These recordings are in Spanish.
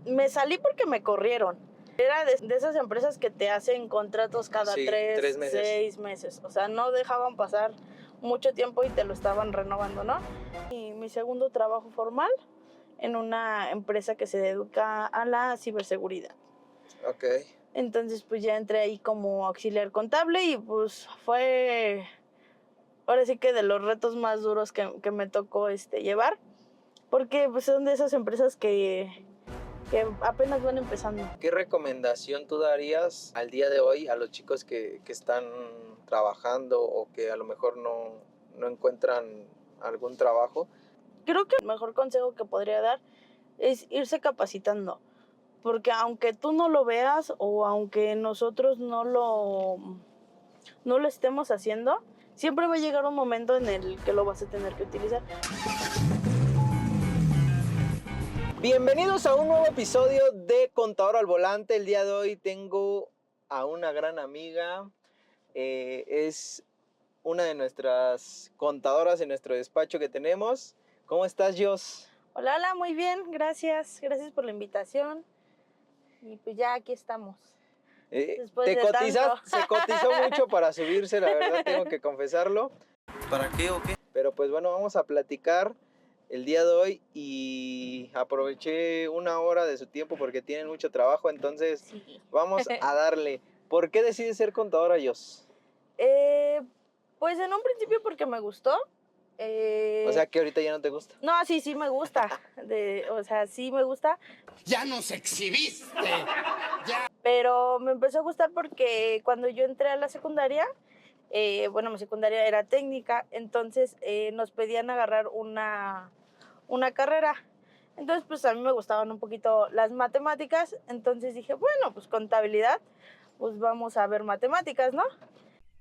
me salí porque me corrieron. Era de esas empresas que te hacen contratos cada Sí, 3 meses. 6 meses. O sea, no dejaban pasar mucho tiempo y te lo estaban renovando, ¿no? Y mi segundo trabajo formal en una empresa que se dedica a la ciberseguridad. Ok. Entonces, pues ya entré ahí como auxiliar contable y pues fue, ahora sí que de los retos más duros que me tocó llevar, porque pues son de esas empresas que apenas van empezando. ¿Qué recomendación tú darías al día de hoy a los chicos que están trabajando o que a lo mejor no encuentran algún trabajo? Creo que el mejor consejo que podría dar es irse capacitando, porque aunque tú no lo veas o aunque nosotros no lo estemos haciendo, siempre va a llegar un momento en el que lo vas a tener que utilizar. Bienvenidos a un nuevo episodio de Contador al Volante. El día de hoy tengo a una gran amiga. Es una de nuestras contadoras en nuestro despacho que tenemos. ¿Cómo estás, Jos? Hola, hola, muy bien, gracias. Gracias por la invitación. Y pues ya aquí estamos. Después de tanto. Se cotizó mucho para subirse, la verdad, tengo que confesarlo. ¿Para qué o qué? Pero pues bueno, vamos a platicar el día de hoy y aproveché una hora de su tiempo porque tienen mucho trabajo, entonces Sí. vamos a darle. ¿Por qué decides ser contadora, Jos? Pues en un principio porque me gustó. O sea que ahorita ya no te gusta. No, sí me gusta. O sea, sí me gusta. ¡Ya nos exhibiste! Pero me empezó a gustar porque cuando yo entré a la secundaria, bueno, mi secundaria era técnica, entonces nos pedían agarrar una carrera. Entonces, pues a mí me gustaban un poquito las matemáticas, entonces dije, bueno, pues contabilidad, pues vamos a ver matemáticas, ¿no?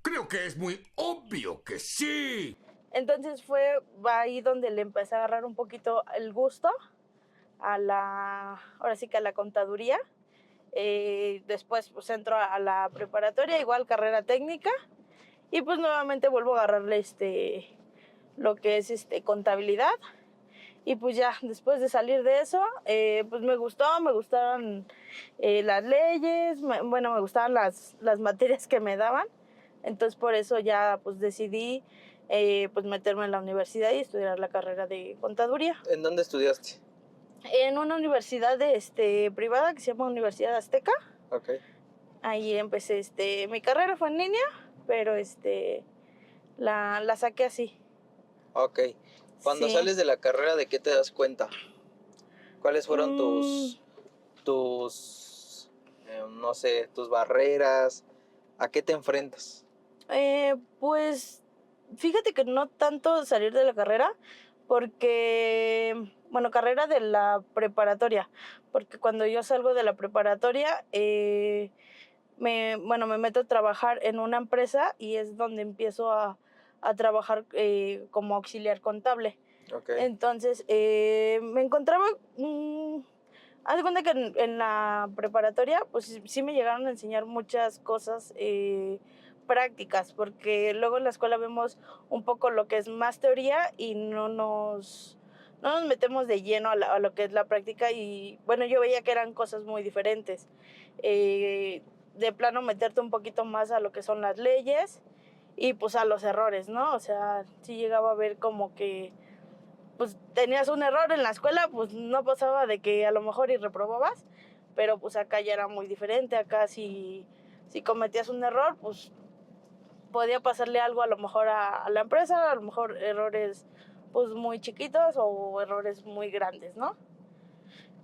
Creo que es muy obvio que sí. Entonces fue ahí donde le empecé a agarrar un poquito el gusto ahora sí que a la contaduría. Después pues entro a la preparatoria, igual carrera técnica, y pues nuevamente vuelvo a agarrarle lo que es contabilidad. Y pues ya, después de salir de eso, pues me gustaron las leyes, me gustaban las materias que me daban. Entonces por eso ya pues decidí pues meterme en la universidad y estudiar la carrera de contaduría. ¿En dónde estudiaste? En una universidad privada que se llama Universidad Azteca. Ok. Ahí empecé, mi carrera fue en línea, pero la saqué así. Ok. Cuando Sí. sales de la carrera, ¿de qué te das cuenta? ¿Cuáles fueron no sé, tus barreras? ¿A qué te enfrentas? Pues fíjate que no tanto salir de la carrera, porque, bueno, carrera de la preparatoria, porque cuando yo salgo de la preparatoria, me meto a trabajar en una empresa y es donde empiezo a trabajar como auxiliar contable. Ok. Entonces, me encontraba, haz de cuenta que en la preparatoria, pues sí me llegaron a enseñar muchas cosas prácticas, porque luego en la escuela vemos un poco lo que es más teoría y no nos metemos de lleno a lo que es la práctica. Y bueno, yo veía que eran cosas muy diferentes. De plano meterte un poquito más a lo que son las leyes y pues a los errores, ¿no? O sea, sí llegaba a ver como que pues tenías un error en la escuela, pues no pasaba de que a lo mejor y reprobabas, pero pues acá ya era muy diferente. Acá si cometías un error, pues podía pasarle algo a lo mejor a la empresa, a lo mejor errores pues muy chiquitos o errores muy grandes, ¿no?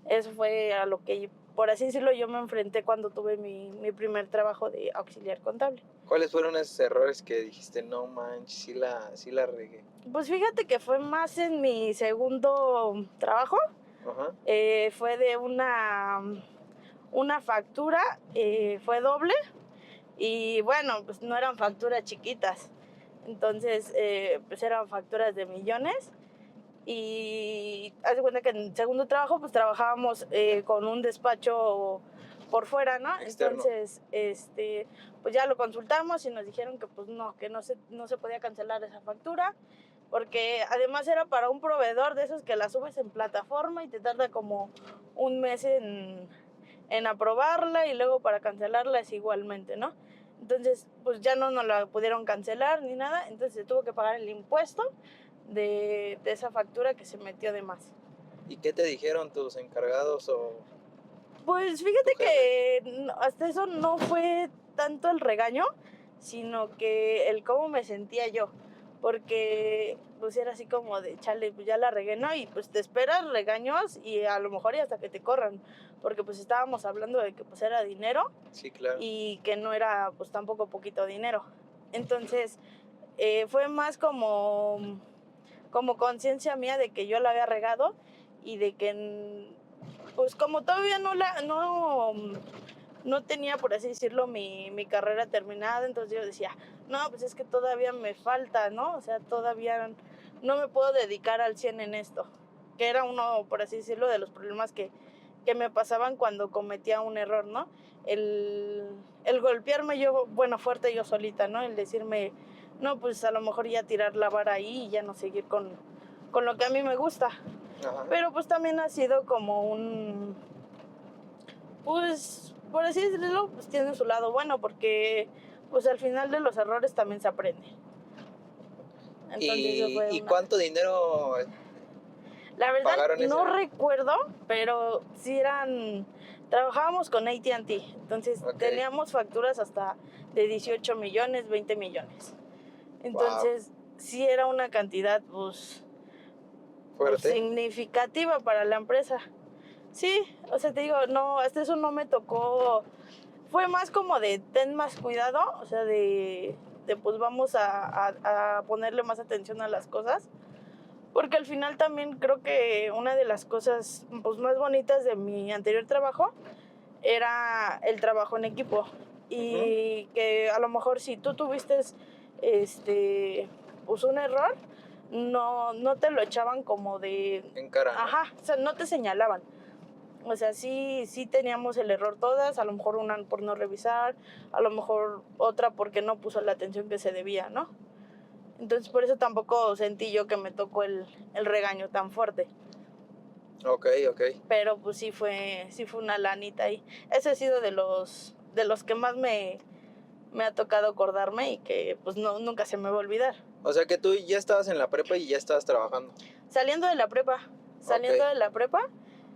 Eso fue a lo que, por así decirlo, yo me enfrenté cuando tuve mi primer trabajo de auxiliar contable. ¿Cuáles fueron esos errores que dijiste, no manches, sí la regué? Pues fíjate que fue más en mi segundo trabajo. Ajá. Fue de una factura, fue doble, y bueno, pues no eran facturas chiquitas, entonces pues eran facturas de millones. Y haz de cuenta que en el segundo trabajo pues trabajábamos con un despacho por fuera, ¿no? Externo. Entonces pues ya lo consultamos y nos dijeron que pues no se podía cancelar esa factura porque además era para un proveedor de esos que la subes en plataforma y te tarda como un mes en aprobarla y luego para cancelarla es igualmente, ¿no? Entonces, pues ya no nos la pudieron cancelar ni nada, entonces se tuvo que pagar el impuesto de esa factura que se metió de más. ¿Y qué te dijeron tus encargados o Pues tu fíjate jefe? que hasta eso no fue tanto el regaño, sino que el cómo me sentía yo, porque pues era así como de, chale, pues ya la regué, ¿no? Y pues te esperas regaños y a lo mejor y hasta que te corran, porque pues estábamos hablando de que pues era dinero Sí, claro. y que no era pues tampoco poquito dinero. Entonces fue más como conciencia mía de que yo la había regado y de que pues como todavía no tenía, por así decirlo, mi carrera terminada, entonces yo decía, no, pues es que todavía me falta, ¿no? O sea, todavía no me puedo dedicar al 100 en esto, que era uno, por así decirlo, de los problemas que me pasaban cuando cometía un error, ¿no? El golpearme yo, bueno, fuerte yo solita, ¿no? El decirme, no, pues a lo mejor ya tirar la vara ahí y ya no seguir con lo que a mí me gusta. Ajá. Pero pues también ha sido como pues, por así decirlo, pues tiene su lado bueno, porque pues al final de los errores también se aprende. Entonces eso fue ¿Y cuánto dinero La verdad pagaron ese? no recuerdo, pero sí trabajábamos con AT&T, entonces Ok. teníamos facturas hasta de 18 millones, 20 millones. Entonces sí era una cantidad pues Fuerte. significativa para la empresa. Sí, o sea, te digo, no, hasta eso no me tocó. Fue más como de ten más cuidado, o sea, de pues vamos a ponerle más atención a las cosas. Porque al final también creo que una de las cosas pues, más bonitas de mi anterior trabajo era el trabajo en equipo. Y que a lo mejor si tú tuviste pues un error, no te lo echaban como de... En cara, ¿no? Ajá, o sea, no te señalaban. O sea, sí teníamos el error todas, a lo mejor una por no revisar, a lo mejor otra porque no puso la atención que se debía, ¿no? Entonces por eso tampoco sentí yo que me tocó el regaño tan fuerte. Ok. Pero pues sí fue una lanita ahí. Ese ha sido de los que más me ha tocado acordarme y que pues nunca se me va a olvidar. O sea que tú ya estabas en la prepa y ya estabas trabajando. Saliendo de la prepa,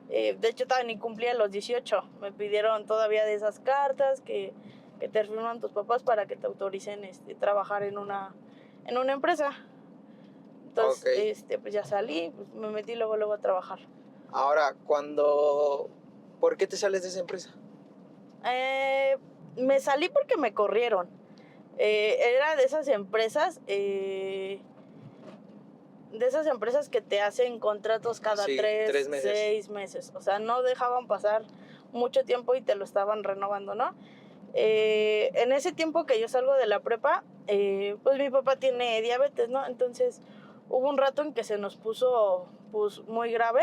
Ok. de hecho todavía ni cumplía los 18. Me pidieron todavía de esas cartas que te firman tus papás para que te autoricen trabajar en una empresa. Entonces, Ok. pues ya salí, pues me metí luego a trabajar. Ahora, ¿por qué te sales de esa empresa? Me salí porque me corrieron. Era de esas empresas que te hacen contratos cada Sí, 3 meses. 6 meses. O sea, no dejaban pasar mucho tiempo y te lo estaban renovando, ¿no? En ese tiempo que yo salgo de la prepa, pues mi papá tiene diabetes, ¿no? Entonces hubo un rato en que se nos puso pues muy grave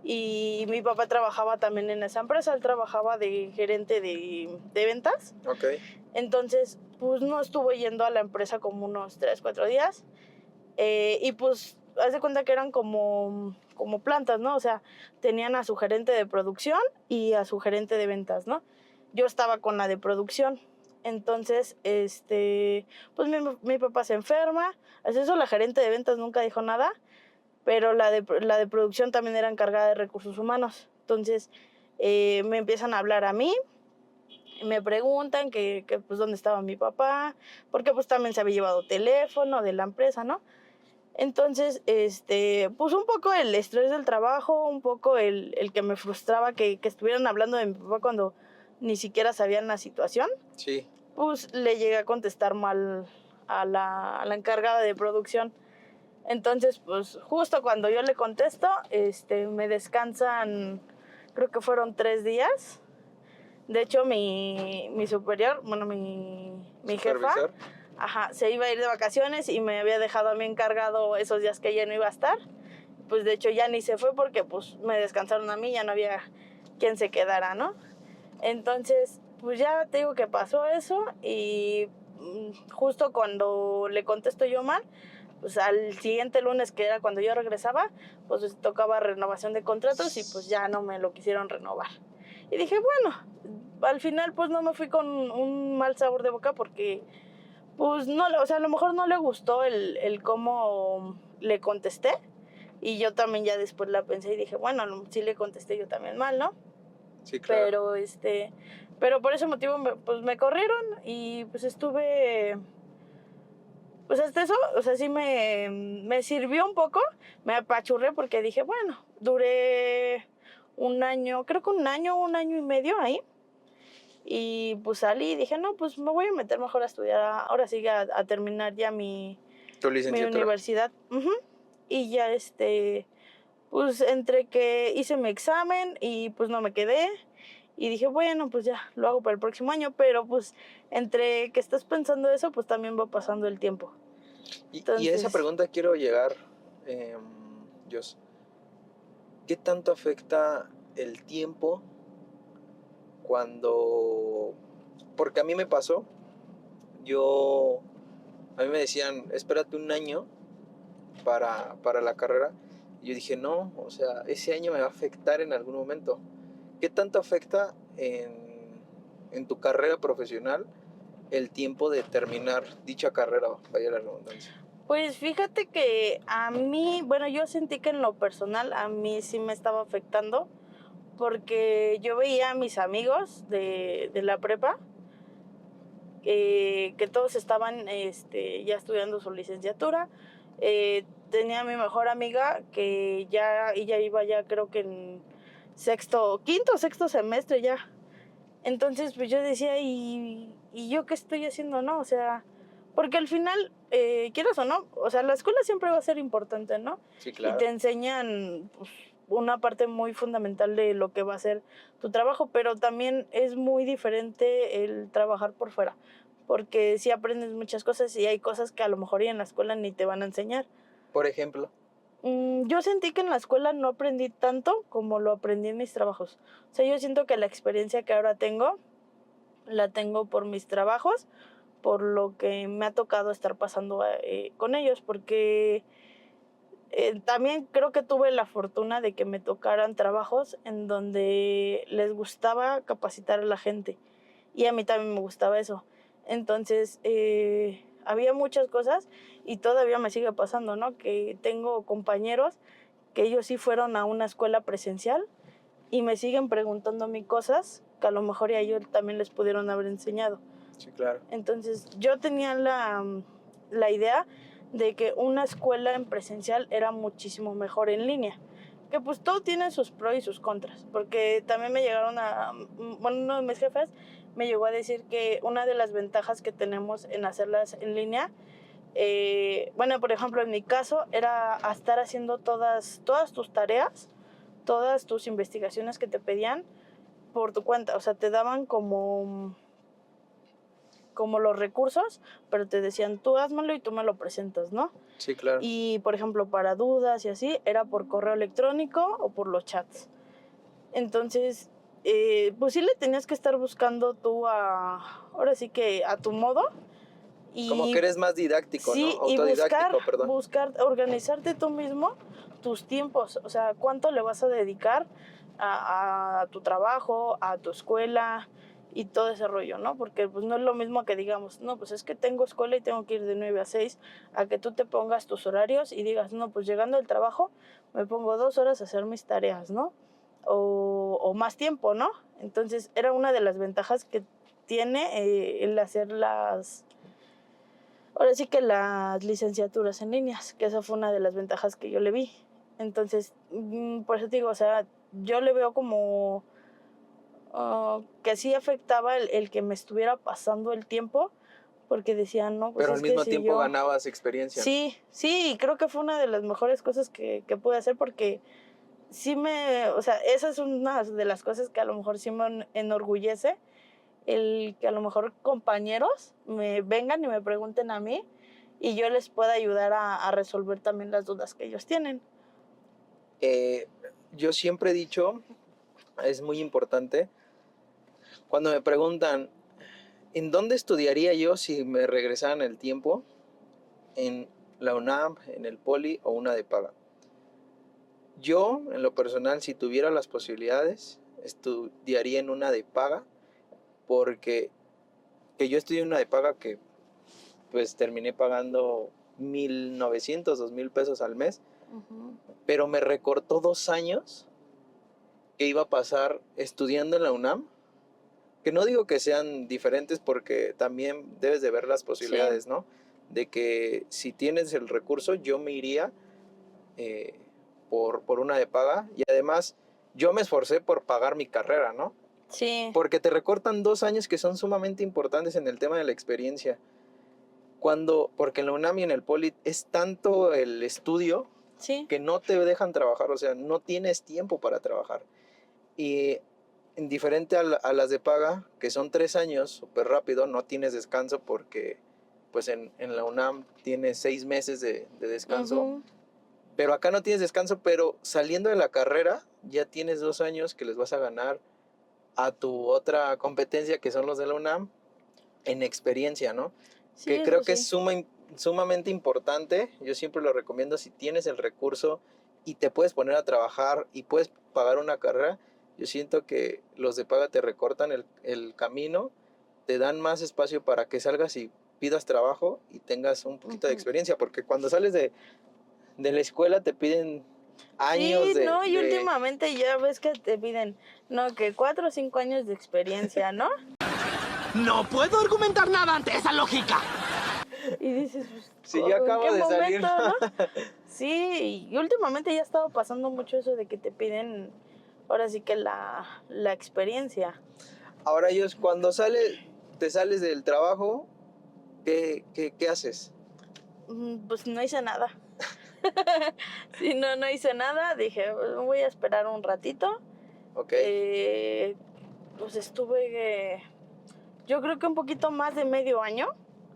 y mi papá trabajaba también en esa empresa, él trabajaba de gerente de ventas. Ok. Entonces pues no estuvo yendo a la empresa como unos 3, 4 días y pues haz de cuenta que eran como plantas, ¿no? O sea, tenían a su gerente de producción y a su gerente de ventas, ¿no? Yo estaba con la de producción. Entonces, pues mi papá se enferma. Hasta eso la gerente de ventas nunca dijo nada, pero la de producción también era encargada de recursos humanos. Entonces, me empiezan a hablar a mí, me preguntan que pues dónde estaba mi papá, porque pues también se había llevado teléfono de la empresa, ¿no? Entonces, pues un poco el estrés del trabajo, un poco el que me frustraba que estuvieran hablando de mi papá cuando ni siquiera sabían la situación. Sí. Pues le llegué a contestar mal a la encargada de producción. Entonces, pues justo cuando yo le contesto, me descansan, creo que fueron 3 días. De hecho, mi superior, bueno, mi jefa, ¿Supervisor? ajá, se iba a ir de vacaciones y me había dejado a mí encargado esos días que ella no iba a estar. Pues de hecho ya ni se fue porque pues me descansaron a mí, ya no había quien se quedara, ¿no? Entonces, pues ya te digo que pasó eso y justo cuando le contesto yo mal, pues al siguiente lunes, que era cuando yo regresaba, pues tocaba renovación de contratos y pues ya no me lo quisieron renovar. Y dije, bueno, al final pues no me fui con un mal sabor de boca porque pues no, o sea, a lo mejor no le gustó el cómo le contesté y yo también ya después la pensé y dije, bueno, sí le contesté yo también mal, ¿no? Sí, claro. Pero por ese motivo pues me corrieron y pues estuve, pues hasta eso, o sea, sí me sirvió un poco, me apachurré porque dije, bueno, duré un año, creo que un año y medio ahí. Y pues salí y dije, no, pues me voy a meter mejor a estudiar, ahora sí a terminar ya Tu mi licenciatura. universidad. Ujú. Y ya pues entre que hice mi examen y pues no me quedé. Y dije, bueno, pues ya lo hago para el próximo año, pero pues entre que estás pensando eso, pues también va pasando el tiempo. Y a esa pregunta quiero llegar, Jos. ¿Qué tanto afecta el tiempo cuando... Porque a mí me pasó, a mí me decían, espérate un año para la carrera. Y yo dije, no, o sea, ese año me va a afectar en algún momento. ¿Qué tanto afecta en tu carrera profesional el tiempo de terminar dicha carrera, vaya la redundancia? Pues fíjate que a mí, bueno, yo sentí que en lo personal a mí sí me estaba afectando porque yo veía a mis amigos de la prepa que todos estaban ya estudiando su licenciatura. Tenía a mi mejor amiga que ella iba ya creo que en quinto o sexto semestre ya. Entonces pues yo decía, ¿y yo qué estoy haciendo, no? O sea, porque al final, quieras o no, o sea, la escuela siempre va a ser importante, ¿no? Sí, Y claro. te enseñan pues, una parte muy fundamental de lo que va a ser tu trabajo, pero también es muy diferente el trabajar por fuera, porque sí aprendes muchas cosas y hay cosas que a lo mejor en la escuela ni te van a enseñar. Por ejemplo, Yo sentí que en la escuela no aprendí tanto como lo aprendí en mis trabajos. O sea, yo siento que la experiencia que ahora tengo, la tengo por mis trabajos, por lo que me ha tocado estar pasando con ellos, porque también creo que tuve la fortuna de que me tocaran trabajos en donde les gustaba capacitar a la gente y a mí también me gustaba eso. Entonces, había muchas cosas y todavía me sigue pasando, ¿no? Que tengo compañeros que ellos sí fueron a una escuela presencial y me siguen preguntando a mí cosas que a lo mejor a ellos también les pudieron haber enseñado. sí, claro. Entonces yo tenía la idea de que una escuela en presencial era muchísimo mejor en línea. Que pues todo tiene sus pros y sus contras, porque también me llegaron bueno, uno de mis jefes me llegó a decir que una de las ventajas que tenemos en hacerlas en línea, bueno, por ejemplo, en mi caso, era estar haciendo todas tus tareas, todas tus investigaciones que te pedían por tu cuenta. O sea, te daban como los recursos, pero te decían, tú házmelo y tú me lo presentas, ¿no? Sí, claro. Y, por ejemplo, para dudas y así, era por correo electrónico o por los chats. Entonces, pues sí le tenías que estar buscando tú ahora sí que a tu modo. Como que eres más didáctico, ¿no? Sí, y Autodidáctico, perdón. organizarte tú mismo tus tiempos. O sea, cuánto le vas a dedicar a tu trabajo, a tu escuela y todo ese rollo, ¿no? Porque pues no es lo mismo que digamos, no, pues es que tengo escuela y tengo que ir de 9 a 6, a que tú te pongas tus horarios y digas, no, pues llegando del trabajo me pongo 2 horas a hacer mis tareas, ¿no? O más tiempo, ¿no? Entonces era una de las ventajas que tiene el hacer ahora sí que las licenciaturas en líneas, que esa fue una de las ventajas que yo le vi. Entonces, por eso te digo, o sea, yo le veo como que sí afectaba el que me estuviera pasando el tiempo, porque decían, no, pues Pero es al que mismo si tiempo yo... ganabas experiencia. Sí, sí, creo que fue una de las mejores cosas que pude hacer porque sí o sea, esa es una de las cosas que a lo mejor sí me enorgullece, el que a lo mejor compañeros me vengan y me pregunten a mí y yo les pueda ayudar a resolver también las dudas que ellos tienen. Yo siempre he dicho, es muy importante, cuando me preguntan, ¿en dónde estudiaría yo si me regresaran el tiempo? En la UNAM, en el Poli o una de paga. Yo, en lo personal, si tuviera las posibilidades, estudiaría en una de paga, porque que yo estudié en una de paga que pues terminé pagando 1,900, 2,000 pesos al mes, pero me recortó 2 años que iba a pasar estudiando en la UNAM, que no digo que sean diferentes porque también debes de ver las posibilidades, Sí. ¿no? De que si tienes el recurso, yo me iría por una de paga, y además yo me esforcé por pagar mi carrera, ¿no? Sí. Porque te recortan 2 años que son sumamente importantes en el tema de la experiencia. Porque en la UNAM y en el Poli es tanto el estudio Sí. que no te dejan trabajar, o sea, no tienes tiempo para trabajar. Y diferente a las de paga, que son 3 años, súper rápido, no tienes descanso porque pues en la UNAM tienes 6 meses de descanso, Ujú. pero acá no tienes descanso, pero saliendo de la carrera ya tienes 2 años que les vas a ganar a tu otra competencia, que son los de la UNAM, en experiencia, ¿no? Sí, Que eso creo que es sí. sumamente importante. Yo siempre lo recomiendo si tienes el recurso y te puedes poner a trabajar y puedes pagar una carrera. Yo siento que los de paga te recortan el camino, te dan más espacio para que salgas y pidas trabajo y tengas un poquito de Ujú. experiencia, porque cuando sales de la escuela te piden años Sí, no, y de... últimamente ya ves que te piden, no, que 4 o 5 años de experiencia, ¿no? No puedo argumentar nada ante esa lógica. Y dices, pues, Si yo ¿en acabo qué de salir... momento, no? Sí, y últimamente ya ha estado pasando mucho eso de que te piden, ahora sí que la experiencia. Ahora ellos, cuando te sales del trabajo, ¿qué haces? Pues no hice nada. Sí, no hice nada. Dije, "Pues, voy a esperar un ratito". Ok, Pues estuve, yo creo que un poquito más de medio año.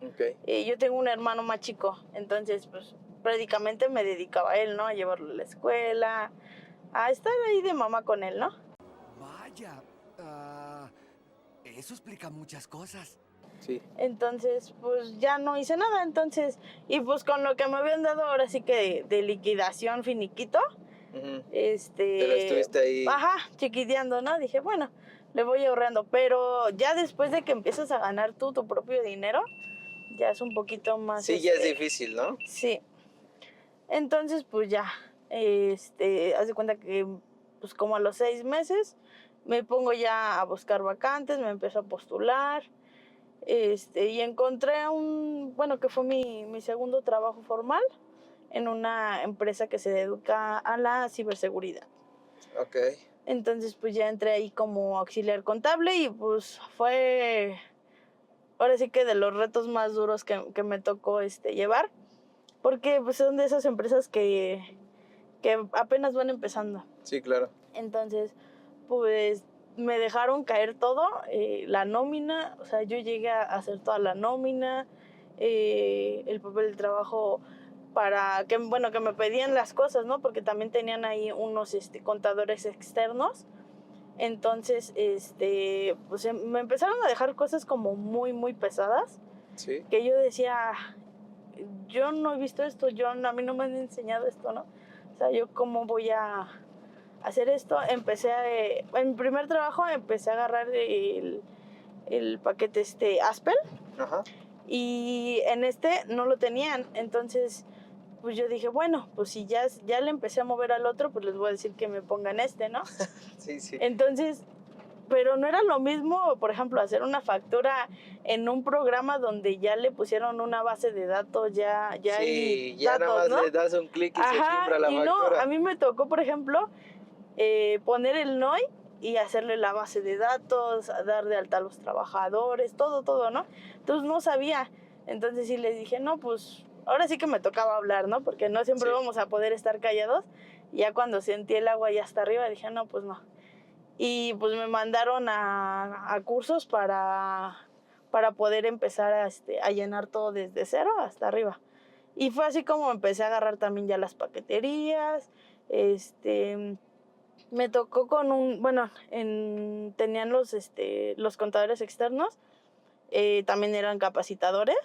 ok. Yo tengo un hermano más chico, entonces pues prácticamente me dedicaba a él, ¿no? A llevarlo a la escuela, a estar ahí de mamá con él, ¿no? Vaya, eso explica muchas cosas. Sí. Entonces, pues ya no hice nada, entonces, y pues con lo que me habían dado ahora sí que de liquidación finiquito, Ujú. Te lo estuviste ahí. ajá, chiquiteando, ¿no? Dije, bueno, le voy ahorrando, pero ya después de que empiezas a ganar tú tu propio dinero, ya es un poquito más, Sí, ya es difícil, ¿no? sí. Entonces, pues ya, haz de cuenta que, pues como a los 6 meses, me pongo ya a buscar vacantes, me empiezo a postular, y encontré bueno, que fue mi segundo trabajo formal en una empresa que se dedica a la ciberseguridad. Ok. Entonces, pues ya entré ahí como auxiliar contable y pues fue, ahora sí que de los retos más duros que me tocó llevar, porque pues son de esas empresas que apenas van empezando. Sí, claro. Entonces, pues me dejaron caer todo, la nómina, o sea, yo llegué a hacer toda la nómina, el papel de trabajo para que, bueno, que me pedían las cosas, ¿no? Porque también tenían ahí unos contadores externos. Entonces, pues me empezaron a dejar cosas como muy, muy pesadas, Sí. que yo decía, yo no he visto esto, a mí no me han enseñado esto, ¿no? O sea, yo cómo voy a hacer esto. En mi primer trabajo empecé a agarrar el paquete Aspel, Ajá. y en no lo tenían. Entonces, pues yo dije, bueno, pues si ya le empecé a mover al otro, pues les voy a decir que me pongan ¿no? Sí, sí. Entonces, pero no era lo mismo, por ejemplo, hacer una factura en un programa donde ya le pusieron una base de datos, ya hay Sí, ya nada datos, más ¿no? le das un clic y se Ajá, cifra la y no, factura. a mí me tocó, por ejemplo, poner el NOI y hacerle la base de datos, dar de alta a los trabajadores, todo, ¿no? Entonces no sabía. Entonces sí les dije, no, pues ahora sí que me tocaba hablar, ¿no? Porque no siempre Sí. vamos a poder estar callados. Y ya cuando sentí el agua ya hasta arriba, dije, no, pues no. Y pues me mandaron a cursos para poder empezar a llenar todo desde cero hasta arriba. Y fue así como empecé a agarrar también ya las paqueterías. Me tocó bueno, tenían los contadores externos, también eran capacitadores.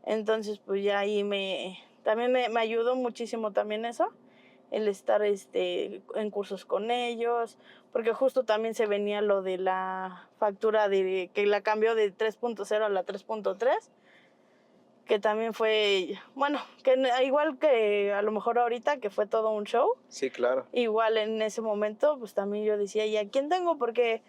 Entonces, pues ya ahí también me ayudó muchísimo también eso, el estar en cursos con ellos, porque justo también se venía lo de la factura de que la cambió de 3.0 a la 3.3, que también fue, bueno, que igual que a lo mejor ahorita, que fue todo un show, Sí, claro. igual en ese momento, pues también yo decía, ¿y a quién tengo? Porque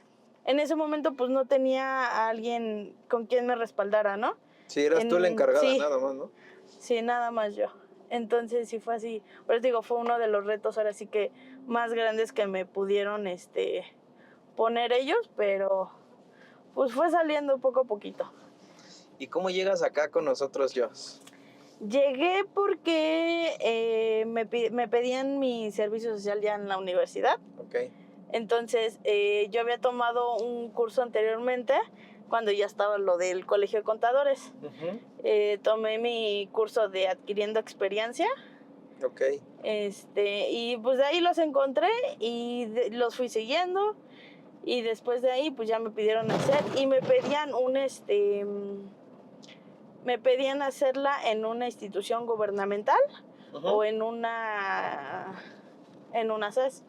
en ese momento pues no tenía a alguien con quien me respaldara, ¿no? Sí, eras tú la encargada Sí, nada más, ¿no? sí, nada más yo. Entonces sí fue así. Pero te digo, fue uno de los retos ahora sí que más grandes que me pudieron poner ellos, pero pues fue saliendo poco a poquito. ¿Y cómo llegas acá con nosotros, Jos? Llegué porque me pedían mi servicio social ya en la universidad. Ok. Entonces yo había tomado un curso anteriormente cuando ya estaba lo del Colegio de Contadores. Tomé mi curso de adquiriendo experiencia. Ok. Y pues de ahí los encontré y los fui siguiendo, y después de ahí pues ya me pidieron hacer y me pedían me pedían hacerla en una institución gubernamental o en una CES.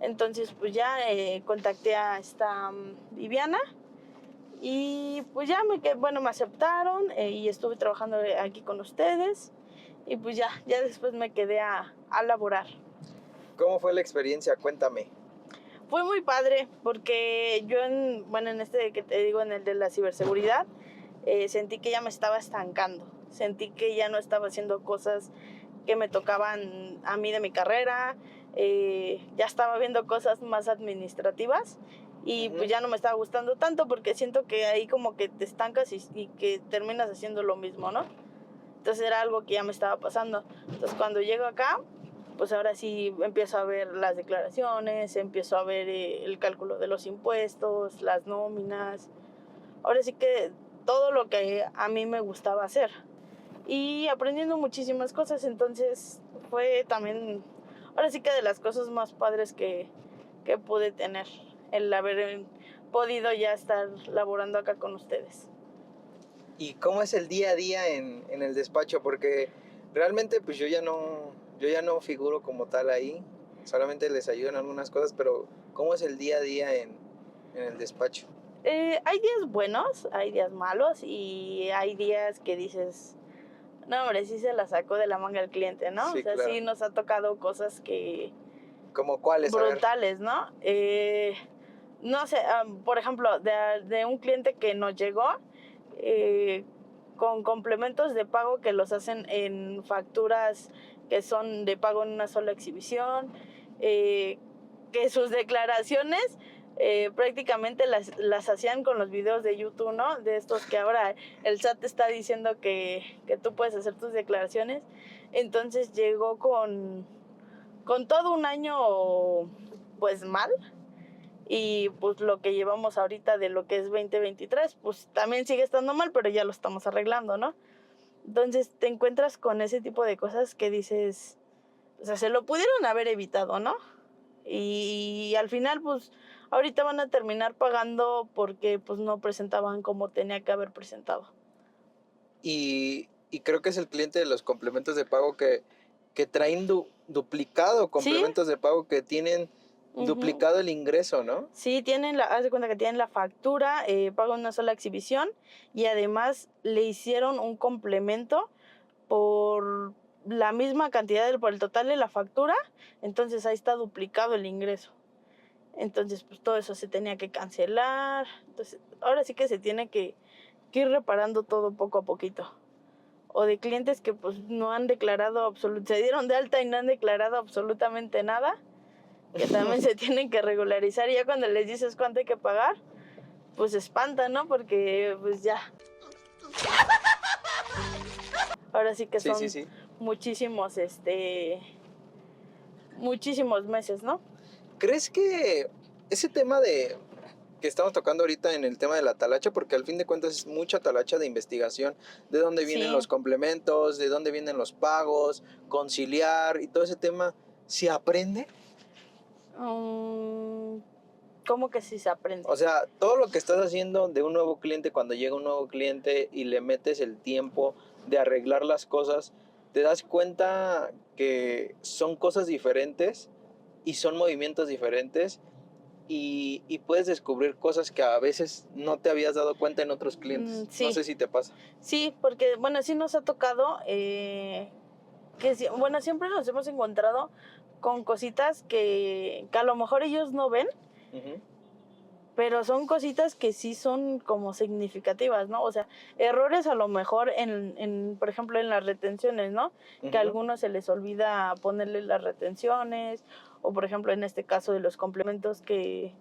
Entonces pues ya contacté a esta Viviana y pues ya me aceptaron y estuve trabajando aquí con ustedes. Y pues ya después me quedé a laborar. ¿Cómo fue la experiencia? Cuéntame. Fue muy padre porque yo en este que te digo, en el de la ciberseguridad, sentí que ya me estaba estancando. Sentí que ya no estaba haciendo cosas que me tocaban a mí de mi carrera. Ya estaba viendo cosas más administrativas y pues ya no me estaba gustando tanto porque siento que ahí como que te estancas y que terminas haciendo lo mismo, ¿no? Entonces era algo que ya me estaba pasando. Entonces cuando llego acá, pues ahora sí empiezo a ver las declaraciones, empiezo a ver el cálculo de los impuestos, las nóminas. Ahora sí que todo lo que a mí me gustaba hacer. Y aprendiendo muchísimas cosas, entonces fue también, ahora sí que de las cosas más padres que pude tener, el haber podido ya estar laborando acá con ustedes. ¿Y cómo es el día a día en el despacho? Porque realmente pues yo ya no figuro como tal ahí, solamente les ayudo en algunas cosas, pero ¿cómo es el día a día en el despacho? Hay días buenos, hay días malos y hay días que dices, no, hombre, sí se la sacó de la manga el cliente, ¿no? Sí, O sea, claro. sí nos ha tocado cosas que ¿Cómo cuáles? A ver. brutales, ¿no? No sé, por ejemplo, de un cliente que nos llegó con complementos de pago que los hacen en facturas que son de pago en una sola exhibición, que sus declaraciones prácticamente las hacían con los videos de YouTube, ¿no? De estos que ahora el SAT está diciendo que tú puedes hacer tus declaraciones. Entonces llegó con todo un año pues mal, y pues lo que llevamos ahorita de lo que es 2023 pues también sigue estando mal, pero ya lo estamos arreglando, ¿no? Entonces te encuentras con ese tipo de cosas que dices, o sea, se lo pudieron haber evitado, ¿no? Y al final pues ahorita van a terminar pagando porque pues no presentaban como tenía que haber presentado. Y creo que es el cliente de los complementos de pago que traen duplicado complementos de pago, que tienen duplicado el ingreso, ¿no? Sí, haz de cuenta que tienen la factura, pagan una sola exhibición y además le hicieron un complemento por la misma cantidad por el total de la factura, entonces ahí está duplicado el ingreso. Entonces, pues todo eso se tenía que cancelar. Entonces, ahora sí que se tiene que ir reparando todo poco a poquito. O de clientes que pues no han declarado se dieron de alta y no han declarado absolutamente nada, que también se tienen que regularizar, y ya cuando les dices cuánto hay que pagar, pues se espantan, ¿no? Porque pues ya. Ahora sí que son muchísimos, muchísimos meses, ¿no? ¿Crees que ese tema que estamos tocando ahorita en el tema de la talacha, porque al fin de cuentas es mucha talacha de investigación, de dónde vienen los complementos, de dónde vienen los pagos, conciliar y todo ese tema, ¿se aprende? ¿Cómo que sí se aprende? O sea, todo lo que estás haciendo de un nuevo cliente, cuando llega un nuevo cliente y le metes el tiempo de arreglar las cosas, te das cuenta que son cosas diferentes y son movimientos diferentes y puedes descubrir cosas que a veces no te habías dado cuenta en otros clientes. Sí. No sé si te pasa. Sí, porque, bueno, sí nos ha tocado bueno, siempre nos hemos encontrado con cositas que a lo mejor ellos no ven, Ujú. pero son cositas que sí son como significativas, ¿no? O sea, errores a lo mejor por ejemplo, en las retenciones, ¿no? Que a Ujú. algunos se les olvida ponerle las retenciones, o por ejemplo, en este caso de los complementos que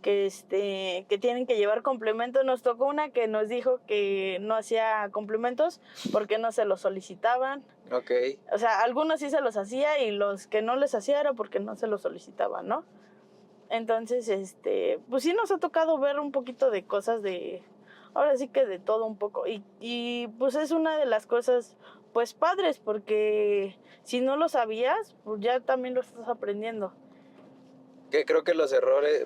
tienen que llevar complemento. Nos tocó una que nos dijo que no hacía complementos porque no se los solicitaban. Ok. O sea, algunos sí se los hacía y los que no les hacía era porque no se los solicitaban, ¿no? Entonces, pues sí nos ha tocado ver un poquito de cosas ahora sí que de todo un poco. Y pues es una de las cosas, pues padres, porque si no lo sabías, pues ya también lo estás aprendiendo. Que creo que los errores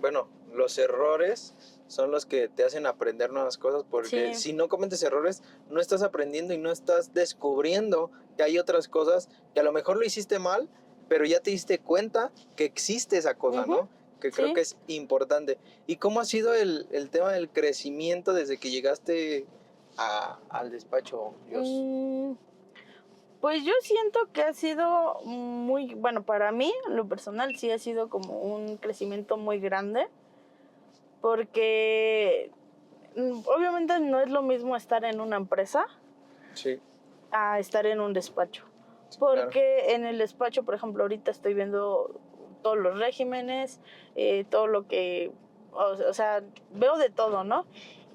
son los que te hacen aprender nuevas cosas, porque Sí. si no cometes errores, no estás aprendiendo y no estás descubriendo que hay otras cosas que a lo mejor lo hiciste mal, pero ya te diste cuenta que existe esa cosa, Ujú. ¿no? Que creo Sí. que es importante. ¿Y cómo ha sido el tema del crecimiento desde que llegaste al despacho, Jos? Pues yo siento que ha sido bueno, para mí, en lo personal, sí ha sido como un crecimiento muy grande, porque obviamente no es lo mismo estar en una empresa Sí, a estar en un despacho. sí, claro. Porque en el despacho, por ejemplo, ahorita estoy viendo todos los regímenes, todo lo que, o sea, veo de todo, ¿no?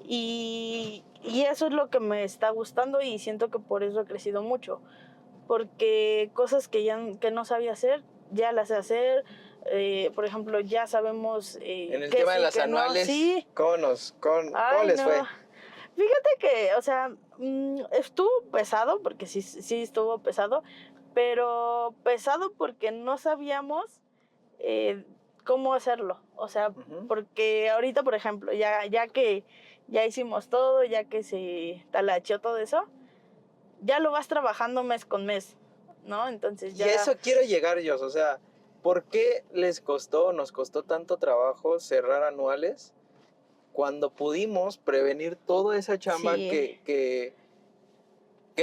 Y eso es lo que me está gustando y siento que por eso he crecido mucho. Porque cosas que no sabía hacer, ya las sé hacer. Por ejemplo, ya sabemos En el qué tema de sí, las qué no. anuales, Sí. ¿cómo Ay, les no. fue? Fíjate que, o sea, estuvo pesado, porque sí estuvo pesado, pero pesado porque no sabíamos cómo hacerlo. O sea, Ujú. porque ahorita, por ejemplo, ya que ya hicimos todo, ya que se talacheó todo eso, ya lo vas trabajando mes con mes, ¿no? Entonces Y a ya... eso quiero llegar yo, o sea, ¿por qué nos costó tanto trabajo cerrar anuales cuando pudimos prevenir toda esa chamba Sí, que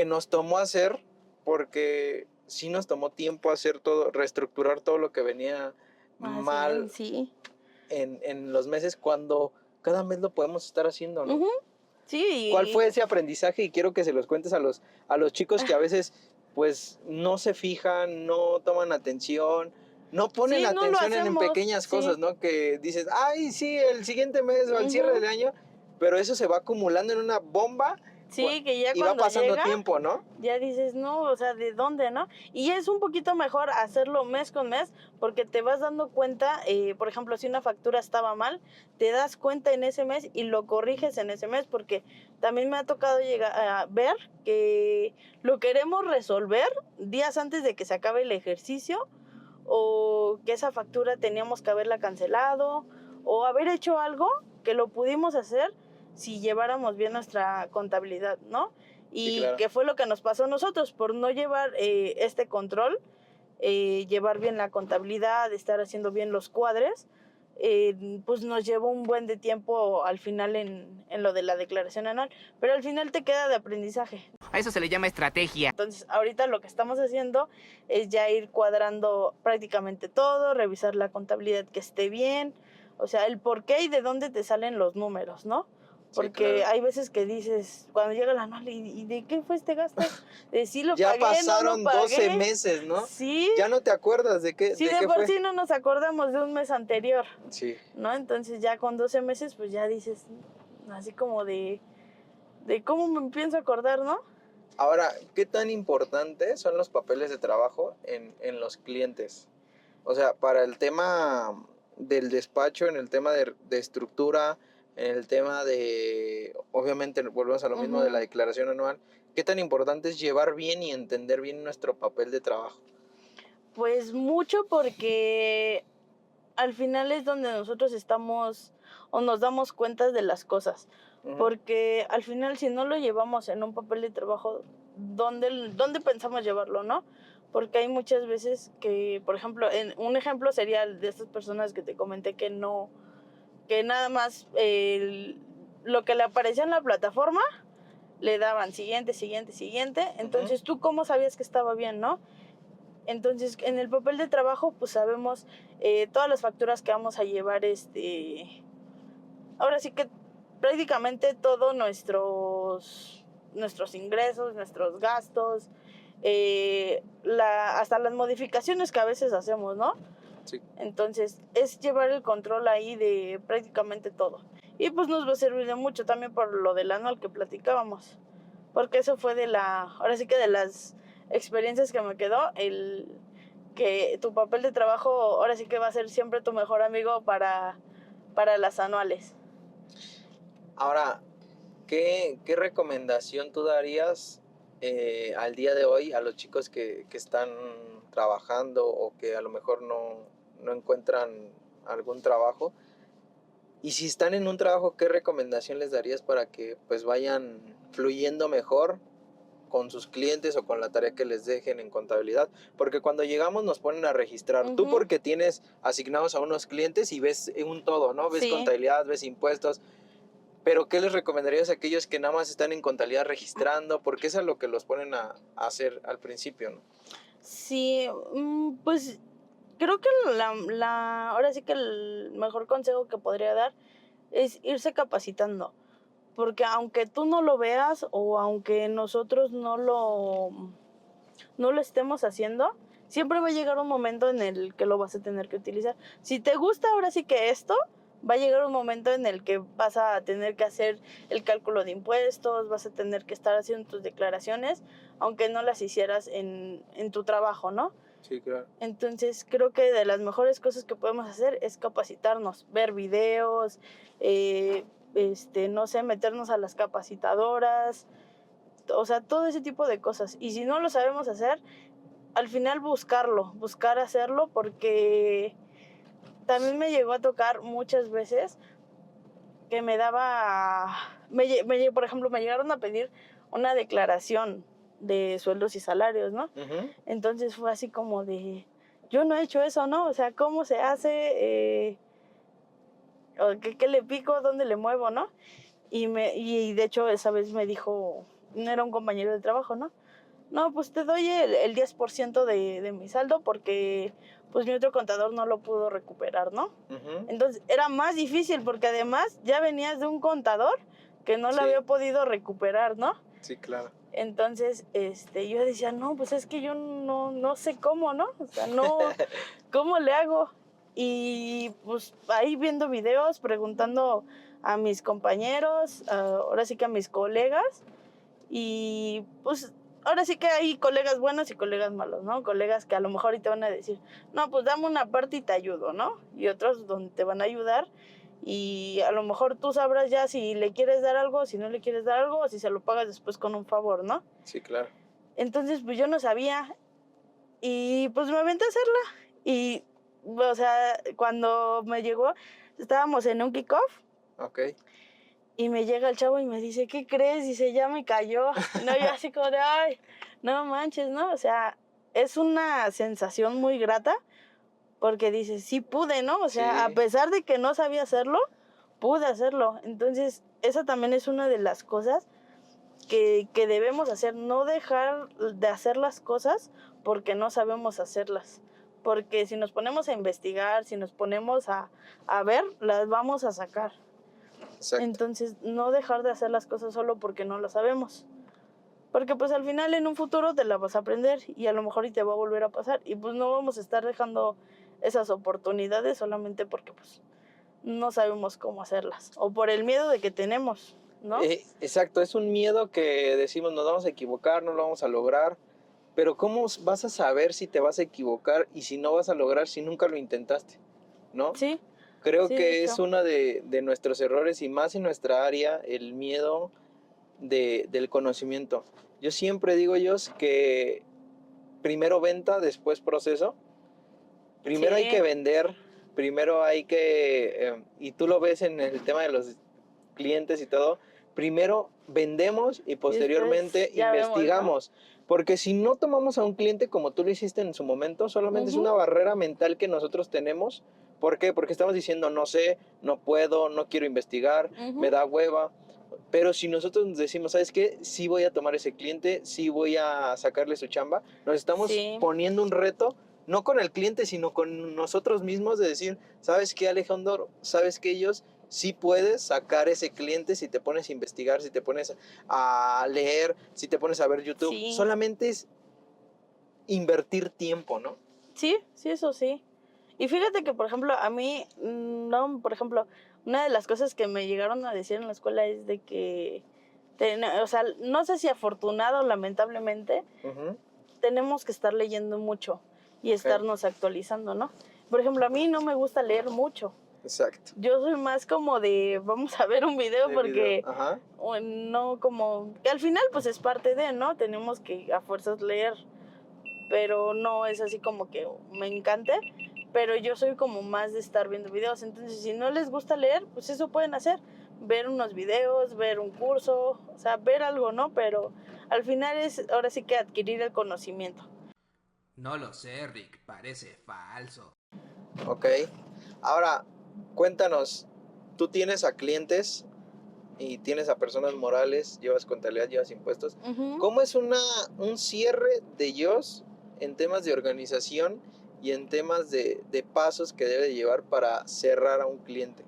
nos tomó hacer? Porque sí nos tomó tiempo hacer todo, reestructurar todo lo que venía más bien, mal sí. en los meses cuando cada mes lo podemos estar haciendo, ¿no? Ujú. ¿Cuál Sí, fue ese aprendizaje? Y quiero que se los cuentes a los chicos que a veces pues no se fijan, no toman atención, no ponen sí, no lo atención en hacemos, pequeñas cosas, sí. ¿no? Que dices, ay, sí, el siguiente mes o al cierre Ujú. del año, pero eso se va acumulando en una bomba Sí, que ya y va cuando pasando llega, tiempo, ¿no? ya dices, no, o sea, ¿de dónde, no? Y es un poquito mejor hacerlo mes con mes, porque te vas dando cuenta, por ejemplo, si una factura estaba mal, te das cuenta en ese mes y lo corriges en ese mes, porque también me ha tocado llegar a ver que lo queremos resolver días antes de que se acabe el ejercicio, o que esa factura teníamos que haberla cancelado, o haber hecho algo que lo pudimos hacer si lleváramos bien nuestra contabilidad, ¿no? Sí, Y claro. que fue lo que nos pasó a nosotros por no llevar este control, llevar bien la contabilidad, estar haciendo bien los cuadres, pues nos llevó un buen de tiempo al final en lo de la declaración anual, pero al final te queda de aprendizaje. A eso se le llama estrategia. Entonces, ahorita lo que estamos haciendo es ya ir cuadrando prácticamente todo, revisar la contabilidad que esté bien, o sea, el por qué y de dónde te salen los números, ¿no? Sí, Porque claro. hay veces que dices, cuando llega el anual, ¿y de qué fue este gasto? De sí lo Ya pagué, no lo pasaron 12 pagué. meses, ¿no? Sí, Ya no te acuerdas sí, de de qué por fue. sí no nos acordamos de un mes anterior, Sí. ¿no? Entonces ya con 12 meses, pues ya dices, así como de cómo me pienso acordar, ¿no? Ahora, ¿qué tan importantes son los papeles de trabajo en los clientes? O sea, para el tema del despacho, en el tema de estructura, en el tema de, obviamente, volvemos a lo mismo de la Ujú. declaración anual, ¿qué tan importante es llevar bien y entender bien nuestro papel de trabajo? Pues mucho porque al final es donde nosotros estamos o nos damos cuenta de las cosas. Ujú. Porque al final si no lo llevamos en un papel de trabajo, dónde pensamos llevarlo, ¿no? Porque hay muchas veces que, por ejemplo, un ejemplo sería el de estas personas que te comenté que nada más lo que le aparecía en la plataforma le daban siguiente. Entonces, ¿tú cómo sabías que estaba bien, no? Entonces, en el papel de trabajo, pues sabemos todas las facturas que vamos a llevar, ahora sí que prácticamente todos nuestros ingresos, nuestros gastos, hasta las modificaciones que a veces hacemos, ¿no? Sí. Entonces, es llevar el control ahí de prácticamente todo. Y pues nos va a servir de mucho también por lo del anual que platicábamos. Porque eso fue ahora sí que de las experiencias que me quedó, que tu papel de trabajo ahora sí que va a ser siempre tu mejor amigo para las anuales. Ahora, ¿qué recomendación tú darías al día de hoy a los chicos que están trabajando o que a lo mejor no encuentran algún trabajo? Y si están en un trabajo, ¿qué recomendación les darías para que pues vayan fluyendo mejor con sus clientes o con la tarea que les dejen en contabilidad? Porque cuando llegamos nos ponen a registrar. Tú porque tienes asignados a unos clientes y ves un todo, ¿no? Ves contabilidad, ves impuestos. Pero ¿qué les recomendarías a aquellos que nada más están en contabilidad registrando? Porque eso es lo que los ponen a hacer al principio, ¿no? Sí, pues creo que ahora sí que el mejor consejo que podría dar es irse capacitando. Porque aunque tú no lo veas o aunque nosotros no lo estemos haciendo, siempre va a llegar un momento en el que lo vas a tener que utilizar. Si te gusta ahora sí que esto, va a llegar un momento en el que vas a tener que hacer el cálculo de impuestos, vas a tener que estar haciendo tus declaraciones, aunque no las hicieras en tu trabajo, ¿no? Sí, claro. Entonces, creo que de las mejores cosas que podemos hacer es capacitarnos, ver videos, no sé, meternos a las capacitadoras, o sea, todo ese tipo de cosas. Y si no lo sabemos hacer, al final buscar hacerlo, porque también me llegó a tocar muchas veces que por ejemplo, me llegaron a pedir una declaración de sueldos y salarios, ¿no? Entonces fue así como de, yo no he hecho eso, ¿no? O sea, ¿cómo se hace? ¿Qué le pico? ¿Dónde le muevo, no? Y de hecho esa vez me dijo, no era un compañero de trabajo, ¿no? No, pues te doy el 10% de mi saldo porque pues mi otro contador no lo pudo recuperar, ¿no? Entonces era más difícil porque además ya venías de un contador que no lo había podido recuperar, ¿no? Sí, claro. Entonces, yo decía, no, pues es que yo no sé cómo, ¿no? O sea, no, ¿cómo le hago? Y pues ahí viendo videos, preguntando a mis compañeros, ahora sí que a mis colegas, y pues ahora sí que hay colegas buenos y colegas malos, ¿no? Colegas que a lo mejor te van a decir, no, pues dame una parte y te ayudo, ¿no? Y otros donde te van a ayudar y a lo mejor tú sabrás ya si le quieres dar algo, si no le quieres dar algo, o si se lo pagas después con un favor, ¿no? Sí, claro. Entonces, pues yo no sabía y pues me aventé a hacerla. Y, o sea, cuando me llegó, estábamos en un kickoff. Ok. Y me llega el chavo y me dice, ¿qué crees? Dice, ya me cayó. No, yo así como de, ay, no manches, ¿no? O sea, es una sensación muy grata porque dices, sí pude, ¿no? O sea, a pesar de que no sabía hacerlo, pude hacerlo. Entonces, esa también es una de las cosas que debemos hacer, no dejar de hacer las cosas porque no sabemos hacerlas. Porque si nos ponemos a investigar, si nos ponemos a ver, las vamos a sacar. Exacto. Entonces, no dejar de hacer las cosas solo porque no lo sabemos. Porque pues al final en un futuro te la vas a aprender y a lo mejor y te va a volver a pasar. Y pues no vamos a estar dejando esas oportunidades solamente porque pues no sabemos cómo hacerlas. O por el miedo de que tenemos, ¿no? Exacto, es un miedo que decimos nos vamos a equivocar, no lo vamos a lograr. Pero ¿cómo vas a saber si te vas a equivocar y si no vas a lograr si nunca lo intentaste? ¿No? Sí. Creo Sí, de que es hecho. uno de nuestros errores y más en nuestra área, el miedo del conocimiento. Yo siempre digo, ellos que primero venta, después proceso. Primero hay que vender, primero hay que, y tú lo ves en el tema de los clientes y todo, primero vendemos y posteriormente ya vemos, ¿no? investigamos. Porque si no tomamos a un cliente como tú lo hiciste en su momento, solamente es una barrera mental que nosotros tenemos. ¿Por qué? Porque estamos diciendo, no sé, no puedo, no quiero investigar, me da hueva. Pero si nosotros nos decimos, ¿sabes qué? Sí voy a tomar ese cliente, sí voy a sacarle su chamba, nos estamos poniendo un reto, no con el cliente, sino con nosotros mismos de decir, ¿sabes qué, Alejandro? ¿Sabes que ellos sí puedes sacar ese cliente si te pones a investigar, si te pones a leer, si te pones a ver YouTube? Sí. Solamente es invertir tiempo, ¿no? Sí, eso sí. Y fíjate que, por ejemplo, a mí, no, por ejemplo, una de las cosas que me llegaron a decir en la escuela es de que, o sea, no sé si afortunado o lamentablemente, tenemos que estar leyendo mucho y estarnos actualizando, ¿no? Por ejemplo, a mí no me gusta leer mucho. Exacto. Yo soy más como de, vamos a ver un video porque no como, que al final pues es parte de, ¿no? Tenemos que a fuerzas leer, pero no es así como que me encante, pero yo soy como más de estar viendo videos. Entonces, si no les gusta leer, pues eso pueden hacer, ver unos videos, ver un curso, o sea, ver algo, ¿no? Pero al final es ahora sí que adquirir el conocimiento. No lo sé, Rick, parece falso. Ok. Ahora, cuéntanos, tú tienes a clientes y tienes a personas morales, llevas contabilidad, llevas impuestos. ¿Cómo es un cierre de ellos en temas de organización y en temas de pasos que debe llevar para cerrar a un cliente?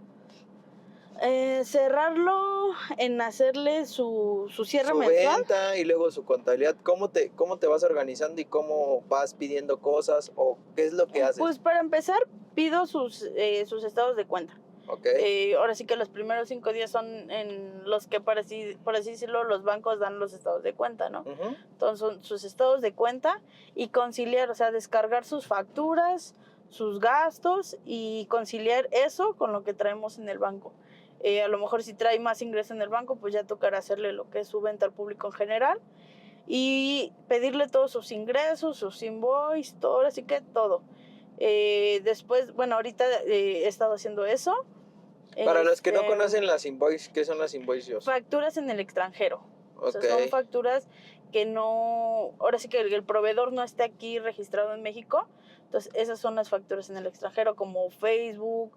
Cerrarlo en hacerle su cierre Su mensual. venta y luego su contabilidad. ¿Cómo te vas organizando y cómo vas pidiendo cosas o qué es lo que haces? Pues para empezar, pido sus estados de cuenta. Okay. Ahora sí que los primeros 5 días son en los que, por así decirlo, los bancos dan los estados de cuenta, ¿no? Entonces son sus estados de cuenta y conciliar, o sea, descargar sus facturas, sus gastos y conciliar eso con lo que traemos en el banco. A lo mejor si trae más ingreso en el banco, pues ya tocará hacerle lo que es su venta al público en general y pedirle todos sus ingresos, sus invoices, todo, así que todo. Después, bueno, ahorita he estado haciendo eso. Para los que no conocen las invoices, ¿qué son las invoices? Facturas en el extranjero. O sea, son facturas que no, ahora sí que el proveedor no esté aquí registrado en México. Entonces, esas son las facturas en el extranjero, como Facebook,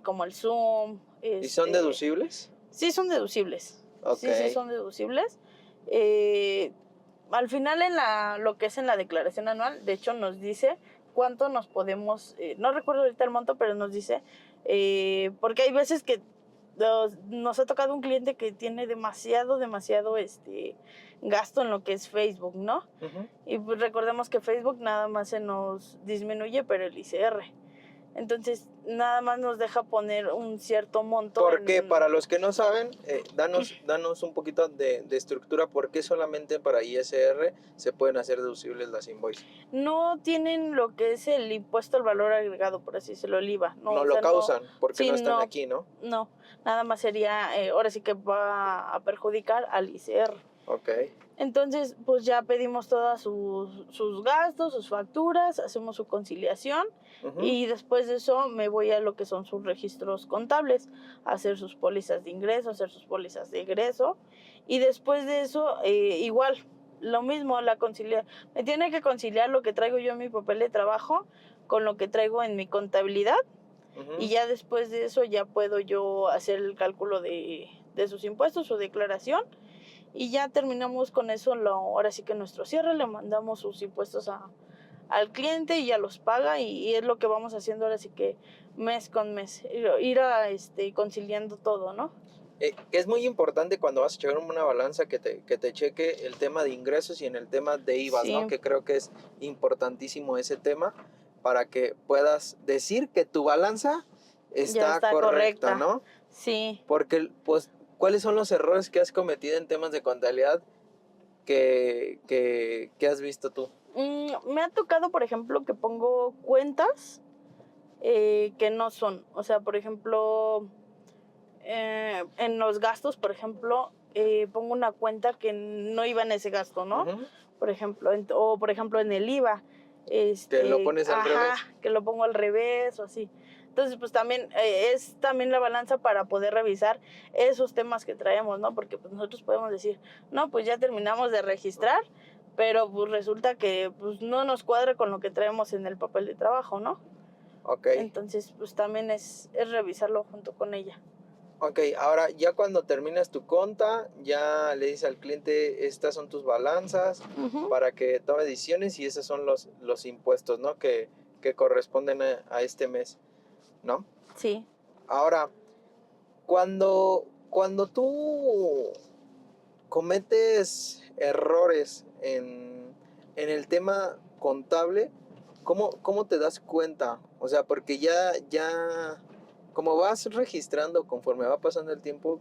como el Zoom. ¿Y son deducibles? Sí, son deducibles. Okay. Sí, son deducibles. Al final, lo que es en la declaración anual, de hecho, nos dice cuánto nos podemos, no recuerdo ahorita el monto, pero nos dice, porque hay veces que nos ha tocado un cliente que tiene demasiado gasto en lo que es Facebook, ¿no? Y pues recordemos que Facebook nada más se nos disminuye, pero el ICR. Entonces, nada más nos deja poner un cierto monto. Porque para los que no saben, danos un poquito de estructura. ¿Por qué solamente para ISR se pueden hacer deducibles las invoices? No tienen lo que es el impuesto al valor agregado, por así decirlo, el IVA. No lo causan porque no están aquí, ¿no? No, nada más sería, ahora sí que va a perjudicar al ICR. Ok. Entonces, pues ya pedimos todas sus gastos, sus facturas, hacemos su conciliación y después de eso me voy a lo que son sus registros contables, a hacer sus pólizas de ingreso, hacer sus pólizas de egreso y después de eso, igual, lo mismo, me tiene que conciliar lo que traigo yo en mi papel de trabajo con lo que traigo en mi contabilidad y ya después de eso ya puedo yo hacer el cálculo de sus impuestos, su declaración. Y ya terminamos con eso, ahora sí que nuestro cierre, le mandamos sus impuestos al cliente y ya los paga y es lo que vamos haciendo ahora sí que mes con mes, ir conciliando todo, ¿no? Es muy importante cuando vas a checar una balanza que te cheque el tema de ingresos y en el tema de IVA, ¿no? Que creo que es importantísimo ese tema para que puedas decir que tu balanza está correcta, ¿no? Sí. Porque, pues, ¿cuáles son los errores que has cometido en temas de contabilidad que has visto tú? Me ha tocado, por ejemplo, que pongo cuentas que no son. O sea, por ejemplo, en los gastos, por ejemplo, pongo una cuenta que no iba en ese gasto, ¿no? Por ejemplo, o por ejemplo en el IVA. Que lo pones al revés. Que lo pongo al revés o así. Entonces, pues también es también la balanza para poder revisar esos temas que traemos, ¿no? Porque pues nosotros podemos decir, no, pues ya terminamos de registrar, pero pues resulta que pues no nos cuadra con lo que traemos en el papel de trabajo, ¿no? Ok. Entonces, pues también es revisarlo junto con ella. Ok, ahora ya cuando terminas tu conta, ya le dices al cliente, estas son tus balanzas Ujú. para que tome decisiones y esos son los impuestos, ¿no? Que corresponden a este mes, ¿no? Sí. Ahora, cuando tú cometes errores en el tema contable, ¿cómo te das cuenta? O sea, porque ya, como vas registrando conforme va pasando el tiempo,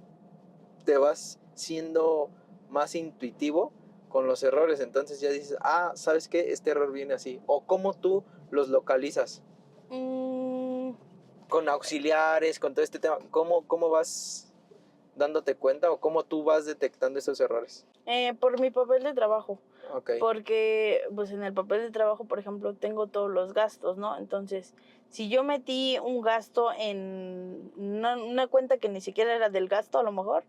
te vas siendo más intuitivo con los errores. Entonces ya dices, ¿sabes qué? Este error viene así. O cómo tú los localizas. Mm, Con auxiliares, con todo este tema. ¿Cómo vas dándote cuenta o cómo tú vas detectando esos errores? por mi papel de trabajo. Ok. Porque, pues en el papel de trabajo, por ejemplo, tengo todos los gastos, ¿no? Entonces, si yo metí un gasto en una cuenta que ni siquiera era del gasto, a lo mejor,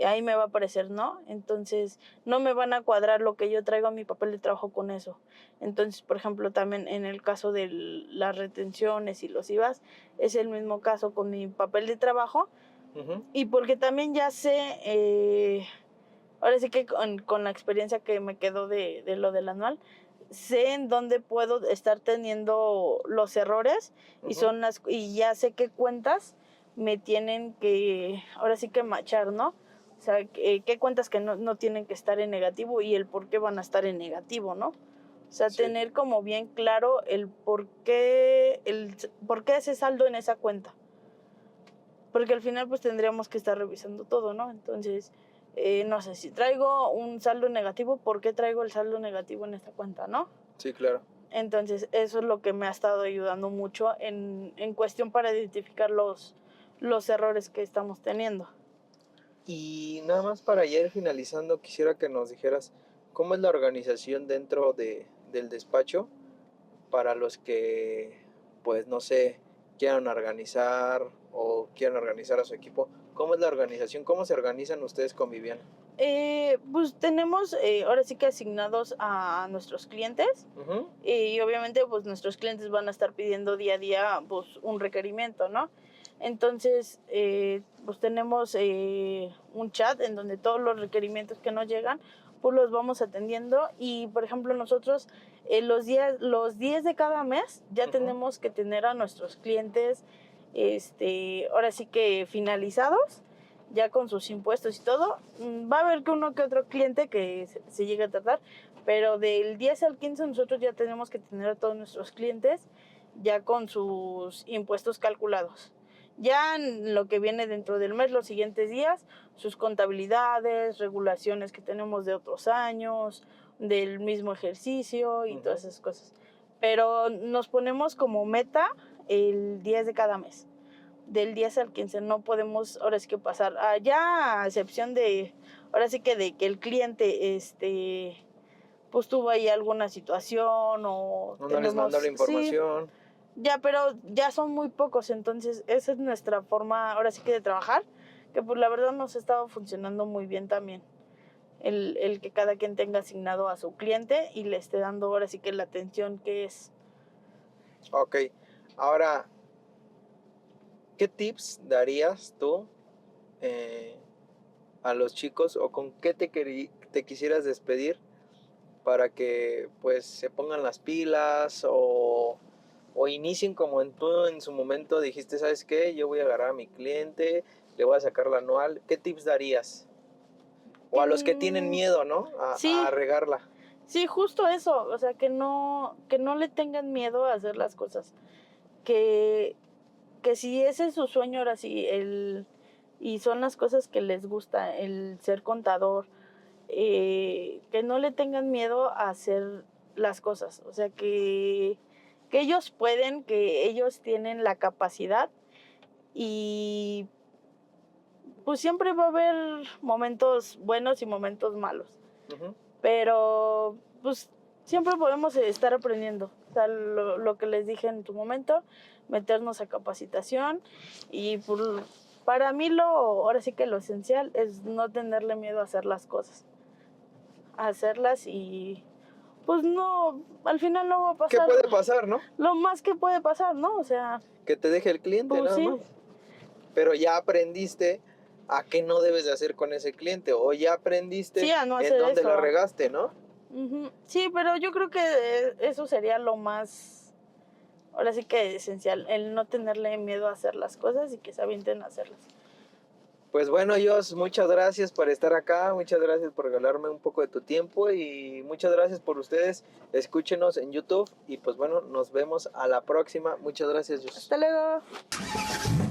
ahí me va a aparecer, ¿no? Entonces, no me van a cuadrar lo que yo traigo a mi papel de trabajo con eso. Entonces, por ejemplo, también en el caso de las retenciones y los IVAs, es el mismo caso con mi papel de trabajo. Ujú. Y porque también ya sé, ahora sí que con la experiencia que me quedó de lo del anual, sé en dónde puedo estar teniendo los errores y Ujú. y ya sé qué cuentas me tienen que, ahora sí que machar, ¿no? O sea, qué cuentas que no tienen que estar en negativo y el por qué van a estar en negativo, ¿no? O sea, Sí, tener como bien claro el por qué ese saldo en esa cuenta. Porque al final pues tendríamos que estar revisando todo, ¿no? Entonces, no sé, si traigo un saldo negativo, ¿por qué traigo el saldo negativo en esta cuenta, no? sí, claro. Entonces, eso es lo que me ha estado ayudando mucho en cuestión para identificar los errores que estamos teniendo. Y nada más para ya ir finalizando, quisiera que nos dijeras cómo es la organización dentro del despacho para los que, pues no sé, quieran organizar o quieran organizar a su equipo. ¿Cómo es la organización? ¿Cómo se organizan ustedes con Viviana? Pues tenemos ahora sí que asignados a nuestros clientes Ujú. y obviamente pues nuestros clientes van a estar pidiendo día a día pues un requerimiento, ¿no? Entonces pues tenemos un chat en donde todos los requerimientos que nos llegan pues los vamos atendiendo y por ejemplo nosotros los 10 de cada mes ya Ujú. tenemos que tener a nuestros clientes ahora sí que finalizados ya con sus impuestos y todo. Va a haber que uno que otro cliente que se llegue a tratar, pero del 10 al 15 nosotros ya tenemos que tener a todos nuestros clientes ya con sus impuestos calculados. Ya en lo que viene dentro del mes, los siguientes días, sus contabilidades, regulaciones que tenemos de otros años, del mismo ejercicio y todas Ujú. esas cosas. Pero nos ponemos como meta el 10 de cada mes. Del 10 al 15 no podemos ahora sí que pasar, ya a excepción de, ahora sí que de que el cliente, pues tuvo ahí alguna situación o No les mando la tenemos, sí, información. ya, pero ya son muy pocos, entonces esa es nuestra forma ahora sí que de trabajar, que pues la verdad nos ha estado funcionando muy bien también. El que cada quien tenga asignado a su cliente y le esté dando ahora sí que la atención que es. Ok. Ahora, ¿qué tips darías tú eh, a los chicos o con qué te quisieras despedir para que pues se pongan las pilas o inicien como tú en su momento dijiste, ¿sabes qué? Yo voy a agarrar a mi cliente, le voy a sacar la anual. ¿Qué tips darías? O a los que tienen Mm, miedo, ¿no? A sí, regarla. sí, justo eso, o sea, que no le tengan miedo a hacer las cosas, que, que si ese es su sueño ahora sí, y son las cosas que les gusta, el ser contador, que no le tengan miedo a hacer las cosas, o sea, que ellos pueden, que ellos tienen la capacidad y pues siempre va a haber momentos buenos y momentos malos, Ujú. pero pues siempre podemos estar aprendiendo. O sea, lo que les dije en tu momento, meternos a capacitación y para mí ahora sí que lo esencial es no tenerle miedo a hacer las cosas. A hacerlas y pues no, al final no va a ¿Qué pasar puede pasar, no? lo más que puede pasar, ¿no? O sea, Que te deje el cliente, pues nada sí. más. Pero ya aprendiste a qué no debes de hacer con ese cliente, o ya aprendiste Sí, a no en hacer dónde la eso. regaste, ¿no? Ujú. Sí, pero yo creo que eso sería lo más, ahora sí que esencial, el no tenerle miedo a hacer las cosas y que se avienten a hacerlas. Pues bueno, Jos, muchas gracias por estar acá, muchas gracias por regalarme un poco de tu tiempo y muchas gracias por ustedes. Escúchenos en YouTube y pues bueno, nos vemos a la próxima. Muchas gracias, Jos. Hasta luego.